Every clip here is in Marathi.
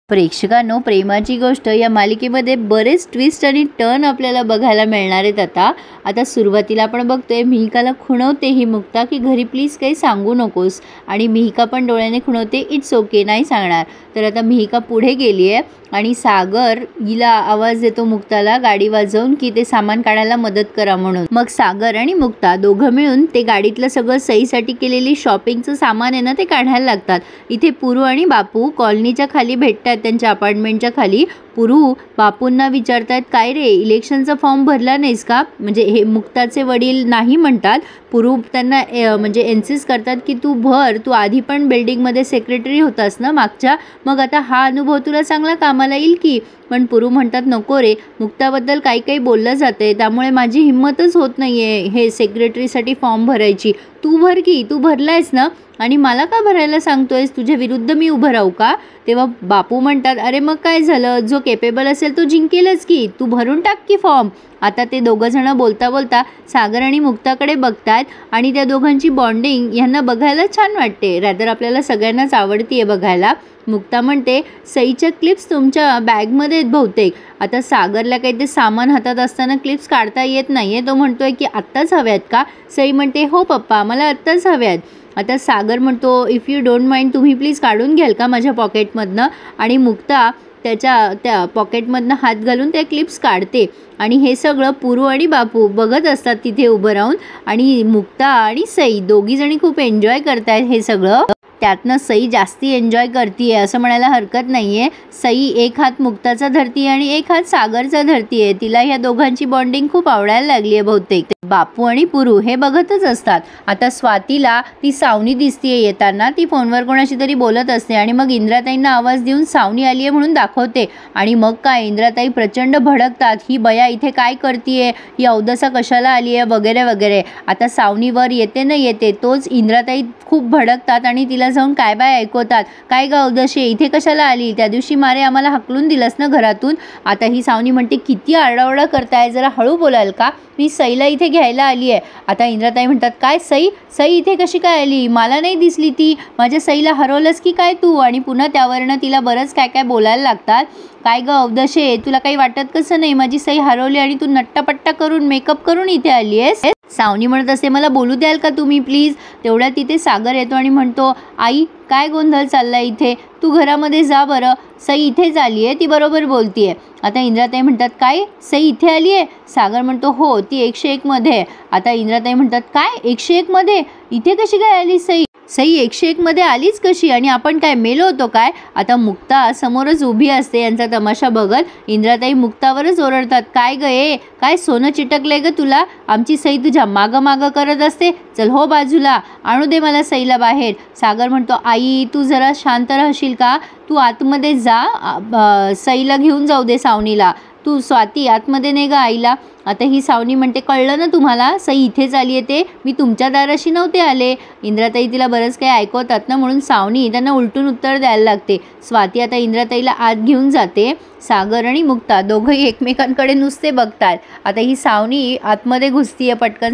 प्रेक्षकांनो, प्रेमाची गोष्ट या मालिकेमध्ये बरेच ट्विस्ट आणि टर्न आपल्याला बघायला मिळणार आहेत। आता सुरुवातीला आपण बघतोय मिहिकाला खुणवते ही मुक्ता की घरी प्लीज काही सांगू नकोस, आणि मिहिका पण डोळ्याने खुणवते इट्स ओके नाही सांगणार। तर आता मिहिका पुढे गेली आहे आणि सागर हिला आवाज देतो मुक्ताला गाडी वाजवून की ते सामान काढायला मदत करा म्हणून। मग सागर आणि मुक्ता दोघं मिळून ते गाडीतलं सगळं सहीसाठी केलेली शॉपिंगचं सामान आहे ना ते काढायला लागतात। इथे पुरू आणि बापू कॉलनीच्या खाली भेटतात, त्यांच्या अपार्टमेंटच्या खाली। पुरू बापूंना विचारतात काय रे इलेक्शनचा फॉर्म भरला नाहीस का, म्हणजे हे मुक्ताचे वडील नाही म्हणतात। पुरू त्यांना म्हणजे इन्सिस्ट करतात की तू भर, तू आधी पण बिल्डिंगमध्ये सेक्रेटरी होतास ना मागच्या, मग आता हा अनुभव तुला चांगला कामाला येईल की। पण पुरू म्हणतात नको रे, मुक्ताबद्दल काही काही बोललं जाते त्यामुळे माझी हिम्मतच होत नाहीये हे सेक्रेटरीसाठी फॉर्म भरायची। तू भर की, तू भरलायस ना, आणि मला का भरायला सांगतोयस, तुझ्या विरुद्ध मी उभं राहू का। तेव्हा बापू म्हणतात अरे मग काय झालं, जो केपेबल असेल तो जिंकेलच की, तू भरून टाक की फॉर्म। आता ते दोघं जण बोलता बोलता सागर आणि मुक्ताकडे बघतात आणि त्या दोघांची बॉन्डिंग यांना बघायला छान वाटते, रॅदर आपल्याला सगळ्यांनाच आवडतीये बघायला। मुक्ता म्हणते सईच्या क्लिप्स तुमच्या बॅगमध्ये आहेत बहुतेक। आता सागरला काही ते सामान हातात असताना क्लिप्स काढता येत नाहीये, तो म्हणतोय की आत्ताच हव्यात का। सई म्हणते हो पप्पा मला आत्ताच हव्यात। आता सागर म्हणतो इफ यू डोंट माइंड तुम्ही प्लीज काढून घ्याल का माझ्या पॉकेटमधनं, आणि मुक्ता त्या पॉकेटमधनं हात घालून त्या क्लिप्स काढते। आणि हे सगळं पुरू आणि बापू बघत असतात तिथे उभं राहून, आणि मुक्ता आणि सई दोघी जणी खूप एन्जॉय करतायत हे सगळं। त्यातनं सई जास्ती एन्जॉय करतीये असं म्हणायला हरकत नाहीये। सई एक हात मुक्ताचा धरतीये आणि एक हात सागरचा धरतीये, तिला ह्या दोघांची बॉन्डिंग खूप आवडायला लागली आहे बहुतेक। बापू आणि पुरू हे बघतच असतात। आता स्वातीला ती सावनी दिसतीये येताना, ती फोनवर कोणाशी तरी बोलत असते आणि मग इंद्राताईंना आवाज देऊन सावनी आली आहे म्हणून दाखवते, आणि मग काय इंद्राताई प्रचंड भडकतात, ही बया इथे काय करतीये, ही अवदसा कशाला आली आहे वगैरे वगैरे। आता सावनीवर येते न येते तोच इंद्राताई खूप भडकतात आणि तिला जाऊन काय बाय ऐकवतात, काय ग अवदशे इथे कशाला आली, त्या दिवशी मारे आम्हाला हकलून दिलंस ना घरातून। आता ही सावनी म्हणते किती आरडाओरडा करताय, जरा हळू बोलाल का, मी सईला इथे घ्यायला आली आहे। आता इंद्राताई म्हणतात काय सई इथे कशी काय आली, मला नाही दिसली ती, माझ्या सईला हरवलंस की काय तू, आणि पुन्हा त्यावरनं तिला बरंच काय काय बोलायला लागतात। काय ग अवदशे तुला काही वाटत कसं नाही, माझी सई हरवली आणि तू नट्टापट्टा करून मेकअप करून इथे आली आहेस। सावनी म्हणत असते मला बोलू द्याल का तुम्ही प्लीज। तेवढ्या तिथे सागर येतो आणि म्हणतो आई काय गोंधळ चाललाय इथे, तू घरामध्ये जा बरं, सई इथेच आली आहे, ती बरोबर बोलतीये। आता इंद्राताई म्हणतात काय सई इथे आली आहे, सागर म्हणतो हो ती 101 मध्ये। आता इंद्राताई म्हणतात काय 101 मध्ये, इथे कशी काय आली सई 101 मध्ये आलीच कशी, आणि आपण काय मेलो होतो काय। आता मुक्ता समोरच उभी असते यांचा तमाशा बघत, इंद्राताई मुक्तावरच ओरडतात काय ग काय सोनं चिटकलंय ग तुला, आमची सई तुझ्या मागं मागं करत असते, चल हो बाजूला, आणू दे मला सईला बाहेर। सागर म्हणतो आई तू जरा शांत राहशील का, तू आतमध्ये जा, सईला घेऊन जाऊ दे सावनीला, तू स्वाती आतमध्ये नाही ग आईला। आता ही सावनी म्हणते कळलं ना तुम्हाला, सई इथेच आली आहे, ते मी तुमच्या दाराशी नव्हते आले। इंद्राताई तिला बरंच काही ऐकवतात ना म्हणून सावनी त्यांना उलटून उत्तर द्यायला लागते। स्वाती आता इंद्राताईला आत घेऊन जाते, सागर आणि मुक्ता दोघंही एकमेकांकडे नुसते बघतात। आता ही सावनी आतमध्ये घुसतीये पटकन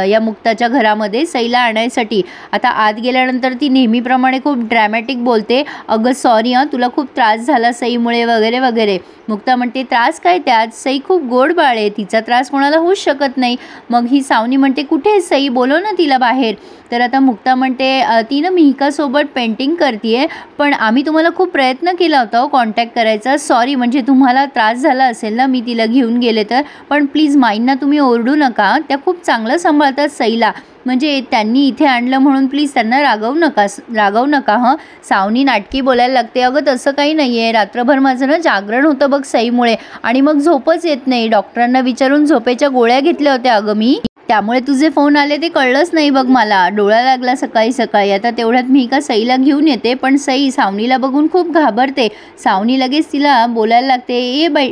या मुक्ताच्या घरामध्ये सईला आणायसाठी। आता आत गेल्यानंतर ती नेहमीप्रमाणे खूप ड्रॅमॅटिक बोलते, अगं सॉरी तुला खूप त्रास झाला सईमुळे वगैरे वगैरे। मुक्ता म्हणते त्रास काय त्यात, सई खूप गोड बाळ आहे, तिचा त्रास कोणाला होऊच शकत नाही। मग ही सावनी म्हणते कुठे आहे सई, बोलव ना तिला बाहेर। तर आता मुक्ता म्हणते ती ना मिहिकासोबत पेंटिंग करतीये, पण आम्ही तुम्हाला खूप प्रयत्न केला होता कॉन्टॅक्ट करायचा, सॉरी म्हणजे तुम्हाला त्रास झाला असेल ना मी तिला घेऊन गेले तर, पण प्लीज माईंना तुम्ही ओरडू नका, त्या खूप चांगलं सांभाळतात सईला, म्हणजे त्यांनी इथे आणलं म्हणून प्लीज त्यांना रागवू नका हं। सावनी नाटकी बोलायला लागते, अगं तसं काही नाही आहे, रात्रभर माझं ना जागरण होतं बघ सईमुळे, आणि मग झोपच येत नाही, डॉक्टरांना विचारून झोपेच्या गोळ्या घेतल्या होत्या अगं मी, त्यामुळे तुझे फोन आले ते कळलंच नाही बघ मला, डोळा लागला सकाळी सकाळी। आता तेवढ्यात मिहिका सईला घेऊन येते, पण सई सावनीला बघून खूप घाबरते। सावनी लगेच तिला बोलायला लागते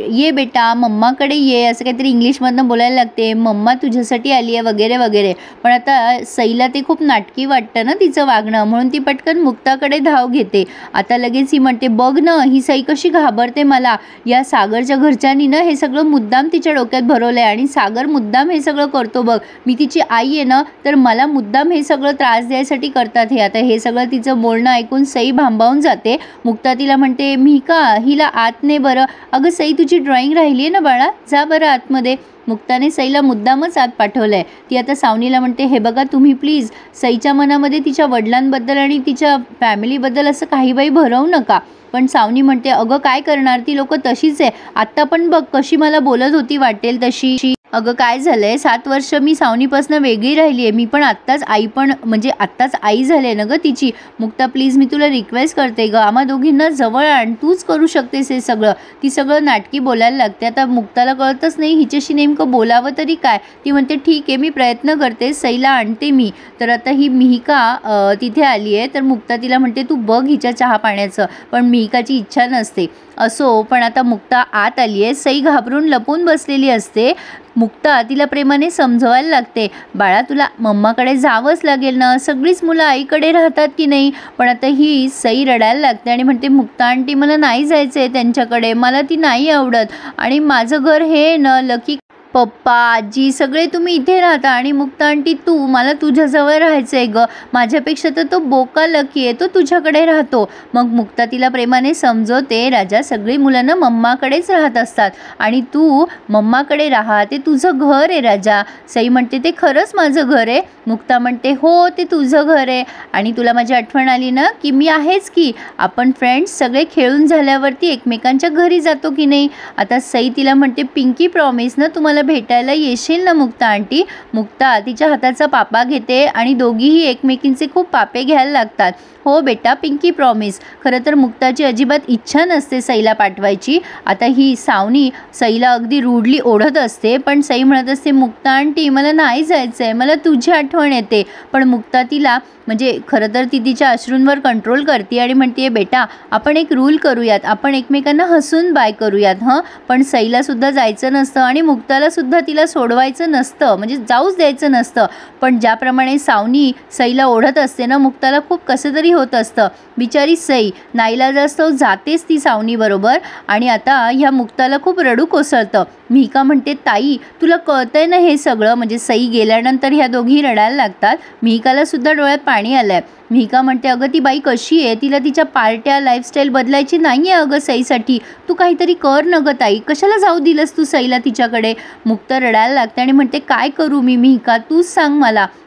ये बेटा मम्माकडे ये, असं काहीतरी इंग्लिशमधनं बोलायला लागते, मम्मा तुझ्यासाठी आली आहे वगैरे वगैरे। पण आता सईला ते खूप नाटकी वाटतं ना तिचं वागणं, म्हणून ती पटकन मुक्ताकडे धाव घेते। आता लगेच ही म्हणते बघ ना ही सई कशी घाबरते मला, या सागरच्या घरच्यांनी ना हे सगळं मुद्दाम तिच्या डोक्यात भरवलंय, आणि सागर मुद्दाम हे सगळं करतो बघ, मी तिची आई आहे ना, तर मला मुद्दाम हे सगळं त्रास द्यायसाठी करतात हे. आता हे सगळं तिचं बोलणं ऐकून सई भांबावून जाते. मुक्ता तिला म्हणते, मिहिका हिला आत ने बरं. अगं सई तुझी ड्रॉइंग राहिली आहे ना बाळा, जा बरं आतमध्ये. मुक्ताने सईला मुद्दामच आत पाठवलंय. ती आता सावनीला म्हणते, हे बघा तुम्ही प्लीज सईच्या मनामध्ये तिच्या वडिलांबद्दल आणि तिच्या फॅमिलीबद्दल असं काही बाई भरवू नका. पण सावनी म्हणते, अगं काय करणार, ती लोक तशीच आहे. आत्ता पण बघ कशी मला बोलत होती वाटेल तशी. अगं काय झालंय, 7 वर्ष मी सावनीपासून वेगळी राहिली आहे. मी पण आत्ताच आई झाले ना गं तिची. मुक्ता प्लीज मी तुला रिक्वेस्ट करते गं, आम्हा दोघींना जवळ आण, तूच करू शकतेस हे सगळं. ती सगळं नाटकी बोलायला लागते. आता मुक्ताला कळतच नाही हिच्याशी नेमकं बोलावं तरी काय. ती म्हणते ठीक आहे मी प्रयत्न करते, सईला आणते मी. तर आता ही मिहिका तिथे आली आहे. तर मुक्ता तिला म्हणते तू बघ हिच्या चहा पाण्याचं. पण मिहिकाची इच्छा नसते. असो पण आता मुक्ता आत आली आहे. सई घाबरून लपून बसलेली असते. मुक्ता तिला प्रेमाने समजवायला लागते, बाळा तुला मम्माकडे जावंच लागेल ना, सगळीच मुलं आईकडे राहतात की नाही. पण आता ही सई रडायला लागते आणि म्हणते, मुक्ता आंटी मला नाही जायचं आहे त्यांच्याकडे, मला ती नाही आवडत. आणि माझं घर हे ना लकी पप्पा आजी सगळे तुम्ही इथे राहता आणि मुक्ता आंटी तू, मला तुझ्याजवळ राहायचं आहे गं. माझ्यापेक्षा तर तो बोका लकी आहे, तो तुझ्याकडे राहतो. मग मुक्ता तिला प्रेमाने समजवते, राजा सगळी मुलं ना मम्माकडेच राहत असतात आणि तू मम्माकडे राहा, ते तुझं घर आहे राजा. सई म्हणते ते खरंच माझं घर आहे. मुक्ता म्हणते हो ते तुझं घर आहे. आणि तुला माझी आठवण आली ना की मी आहेच की, आपण फ्रेंड्स सगळे खेळून झाल्यावरती एकमेकांच्या घरी जातो की नाही. आता सई तिला म्हणते, पिंकी प्रॉमिस ना तुम्हाला भेटायला येशील ना मुक्ता आंटी. मुक्ता तिच्या हाताचा पापा घेते आणि दोघीही एकमेकींचे खूप पापे घ्यायला लागतात. हो बेटा पिंकी प्रॉमिस. खरं तर मुक्ताची अजिबात इच्छा नसते सईला पाठवायची. आता ही सावनी सईला अगदी रूडली ओढत असते. पण सई म्हणत असते, मुक्ता आंटी मला नाही जायचं आहे, मला तुझी आठवण येते. पण मुक्ता तिला म्हणजे खरं तर ती तिच्या अश्रूंवर कंट्रोल करते आणि म्हणते, बेटा आपण एक रूल करूयात, आपण एकमेकांना हसून बाय करूयात हं. पण सईलासुद्धा जायचं नसतं आणि मुक्तालासुद्धा तिला सोडवायचं नसतं, म्हणजे जाऊच द्यायचं नसतं. पण ज्याप्रमाणे सावनी सईला ओढत असते ना, मुक्ताला खूप कसं तरी होत असतं. बिचारी सई नाईलाजास्तव जातेच ती सावनी बरोबर. आणि आता ह्या मुक्ताला खूप रडू कोसळतं. मिहिका म्हणते, ताई तुला कळतंय ना हे सगळं. म्हणजे सई गेल्यानंतर ह्या दोघी रडायला लागतात. मिहिकाला सुद्धा डोळ्यात पाणी आलंय. मिहिका म्हणते, अगं ती बाई कशी आहे, तिला तिच्या पार्ट्या लाईफस्टाईल बदलायची नाही आहे अगं सईसाठी. तू काहीतरी कर न गं ताई, कशाला जाऊ दिलंस तू सईला तिच्याकडे. मुक्ता रडायला लागते आणि म्हणते, काय करू मी मिहिका, तूच सांग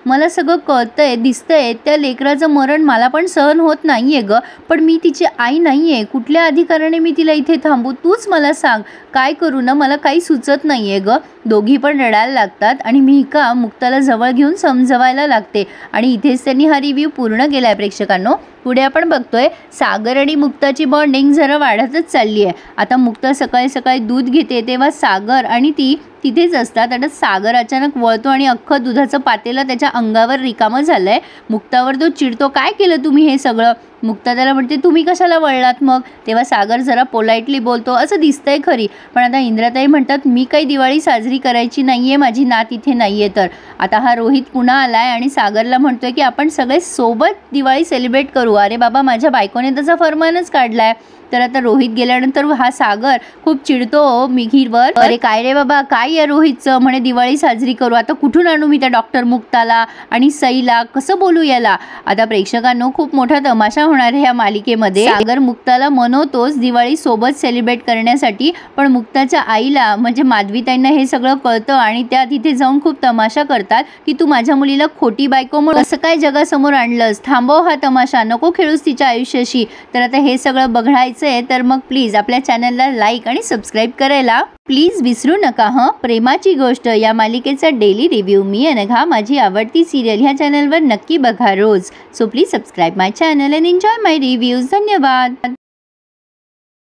मला सगळं कळतंय दिसतंय. त्या लेकराचं मरण मला पण सहन होत नाही आहे गं. पण मी तिची आई नाही आहे, कुठल्या अधिकाराने मी तिला इथे थांबू, तूच मला सांग काय करू ना, मला काही सुचत नाही आहे गं. दोघी पण रडायला लागतात आणि मिहिका मुक्ताला जवळ घेऊन समजवायला लागते. आणि इथेच त्यांनी हा रिव्ह्यू पूर्ण केला आहे प्रेक्षकांनो. पुढे आपण बघतोय सागर आणि मुक्ताची बॉन्डिंग जरा वाढतच चालली आहे. आता मुक्ता सकाळी सकाळी दूध घेते तेव्हा सागर आणि ती तिथेच असतात. आता सागर अचानक वळतो आणि अख्खं दुधाचं पातेलं त्याच्या अंगावर रिकामं झालं आहे. मुक्तावर तो चिडतो, काय केलं तुम्ही हे सगळं. मुक्ता त्याला म्हणते, तुम्ही कशाला वळलात मग. तेव्हा सागर जरा पोलाइटली बोलतो, असं दिसतंय खरी. पण आता इंद्राताई म्हणतात, मी काही दिवाळी साजरी करायची नाही आहे, माझी नात इथे नाही आहे. तर आता हा रोहित पुन्हा आला आहे आणि सागरला म्हणतोय की आपण सगळे सोबत दिवाळी सेलिब्रेट करू. अरे बाबा माझ्या बायकोने त्याचा फरमानच काढला आहे. तर आता रोहित गेल्यानंतर हा सागर खूप चिडतो मिहीरवर. अरे काय रे बाबा, काय या रोहितचं, म्हणे दिवाळी साजरी करू. आता कुठून आणू मी त्या डॉक्टर मुक्ताला आणि सईला, कसं बोलू याला. आता प्रेक्षकांनो खूप मोठा तमाशा होणार आहे या मालिकेमध्ये. सागर मुक्ताला मनवतोच दिवाळी सोबत सेलिब्रेट करण्यासाठी. पण मुक्ताच्या आईला म्हणजे माधवीताईंना हे सगळं कळतं आणि त्या तिथे जाऊन खूप तमाशा करतात की तू माझ्या मुलीला खोटी बायको म्हणून कसं काय जगासमोर आणलंस, थांबव हा तमाशा, नको खेळूस तिच्या आयुष्याशी. तर आता हे सगळं बघायचं तर मग प्लीज आपल्या चॅनलला लाईक आणि सबस्क्राईब करायला प्लीज विसरू नका हं. प्रेमाची गोष्ट या मालिकेचा डेली रिव्ह्यू मी अनघा, माझी आवडती सिरियल ह्या चॅनलवर नक्की बघा रोज. So please subscribe my channel and enjoy my reviews. धन्यवाद.